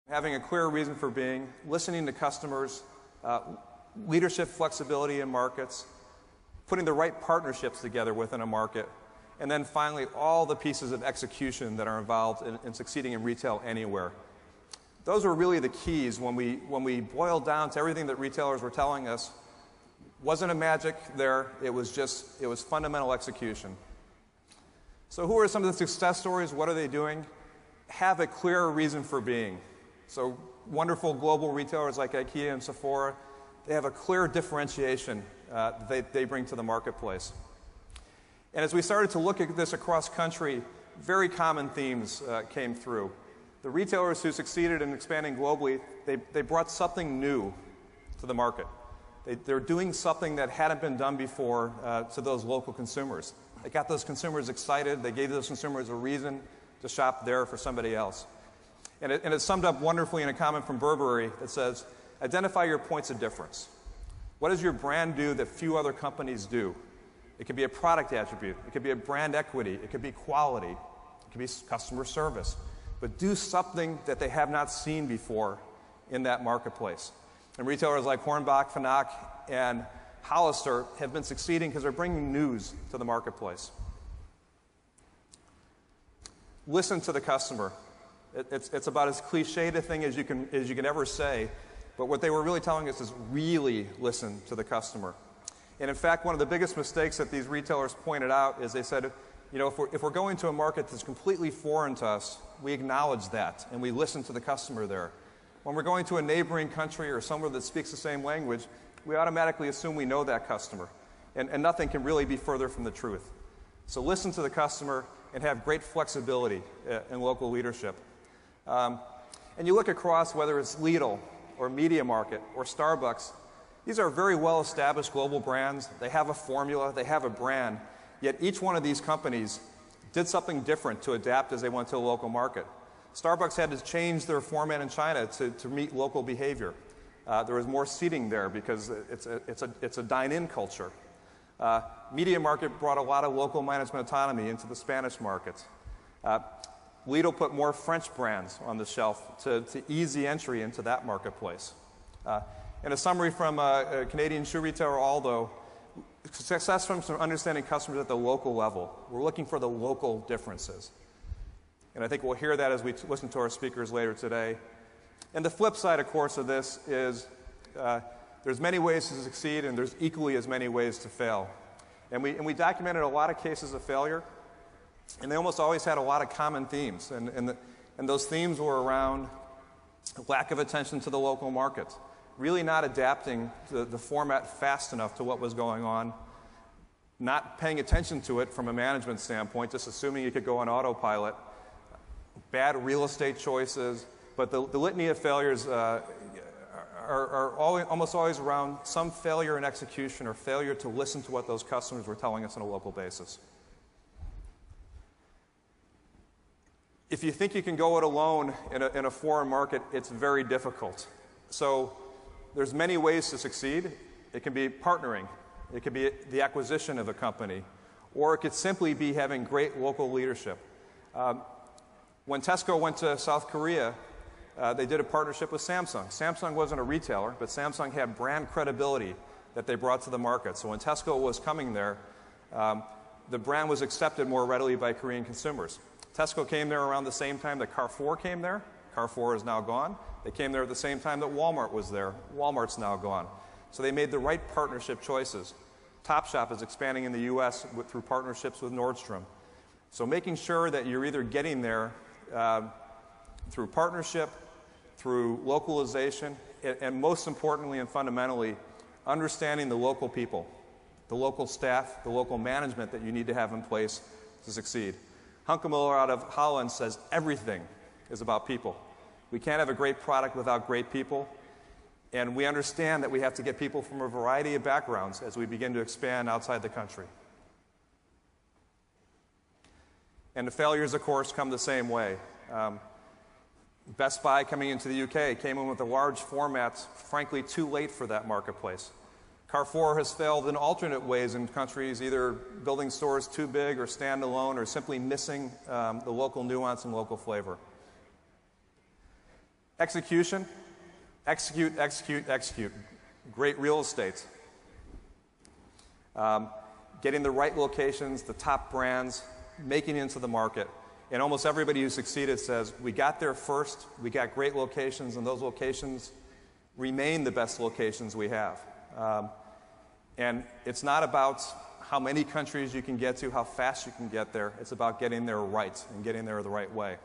Having a clear reason for being, listening to customers, leadership flexibility in markets, putting the right partnerships together within a market, and then finally all the pieces of execution that are involved in succeeding in retail anywhere. Those were really the keys when we boiled down to everything that retailers were telling us. Wasn't a magic there, it was fundamental execution. So who are some of the success stories? What are they doing? Have a clear reason for being. So wonderful global retailers like IKEA and Sephora, they have a clear differentiation they bring to the marketplace. And as we started to look at this across country, very common themes came through. The retailers who succeeded in expanding globally, they brought something new to the market. They're doing something that hadn't been done before to those local consumers. They got those consumers excited. They gave those consumers a reason to shop there for somebody else. And it's summed up wonderfully in a comment from Burberry that says, identify your points of difference. What does your brand do that few other companies do? It could be a product attribute. It could be a brand equity. It could be quality. It could be customer service. But do something that they have not seen before in that marketplace. And retailers like Hornbach, Fnac, and Hollister have been succeeding because they're bringing news to the marketplace. Listen to the customer. It's about as cliched a thing as you can ever say, but what they were really telling us is really listen to the customer. And in fact, one of the biggest mistakes that these retailers pointed out is they said, you know, if we're going to a market that's completely foreign to us, we acknowledge that and we listen to the customer there. When we're going to a neighboring country or somewhere that speaks the same language, we automatically assume we know that customer. And nothing can really be further from the truth. So listen to the customer and have great flexibility in local leadership. And you look across, whether it's Lidl or Media Market or Starbucks, these are very well-established global brands. They have a formula, they have a brand, yet each one of these companies did something different to adapt as they went to a local market. Starbucks had to change their format in China to meet local behavior. There was more seating there because it's a dine-in culture. Media Market brought a lot of local management autonomy into the Spanish markets. Lidl put more French brands on the shelf to ease the entry into that marketplace. And a summary from a Canadian shoe retailer, Aldo, success comes from understanding customers at the local level. We're looking for the local differences. And I think we'll hear that as we listen to our speakers later today. And the flip side, of course, of this is there's many ways to succeed and there's equally as many ways to fail. And we documented a lot of cases of failure, and they almost always had a lot of common themes. And those themes were around lack of attention to the local market, really not adapting the format fast enough to what was going on, not paying attention to it from a management standpoint, just assuming you could go on autopilot, bad real estate choices. But the litany of failures are almost always around some failure in execution or failure to listen to what those customers were telling us on a local basis. If you think you can go it alone in a foreign market, it's very difficult. So there's many ways to succeed. It can be partnering. It could be the acquisition of a company. Or it could simply be having great local leadership. When Tesco went to South Korea, they did a partnership with Samsung. Samsung wasn't a retailer, but Samsung had brand credibility that they brought to the market. So when Tesco was coming there, the brand was accepted more readily by Korean consumers. Tesco came there around the same time that Carrefour came there. Carrefour is now gone. They came there at the same time that Walmart was there. Walmart's now gone. So they made the right partnership choices. Topshop is expanding in the U.S. through partnerships with Nordstrom. So making sure that you're either getting there through partnership, through localization, and most importantly and fundamentally, understanding the local people, the local staff, the local management that you need to have in place to succeed. Hunke Miller out of Holland says everything is about people. We can't have a great product without great people, and we understand that we have to get people from a variety of backgrounds as we begin to expand outside the country. And the failures, of course, come the same way. Best Buy coming into the UK came in with a large formats, frankly, too late for that marketplace. Carrefour has failed in alternate ways in countries, either building stores too big or standalone or simply missing the local nuance and local flavor. Execution, execute, execute, execute. Great real estate. Getting the right locations, the top brands, making it into the market. And almost everybody who succeeded says, we got there first, we got great locations, and those locations remain the best locations we have. And it's not about how many countries you can get to, how fast you can get there. It's about getting there right and getting there the right way.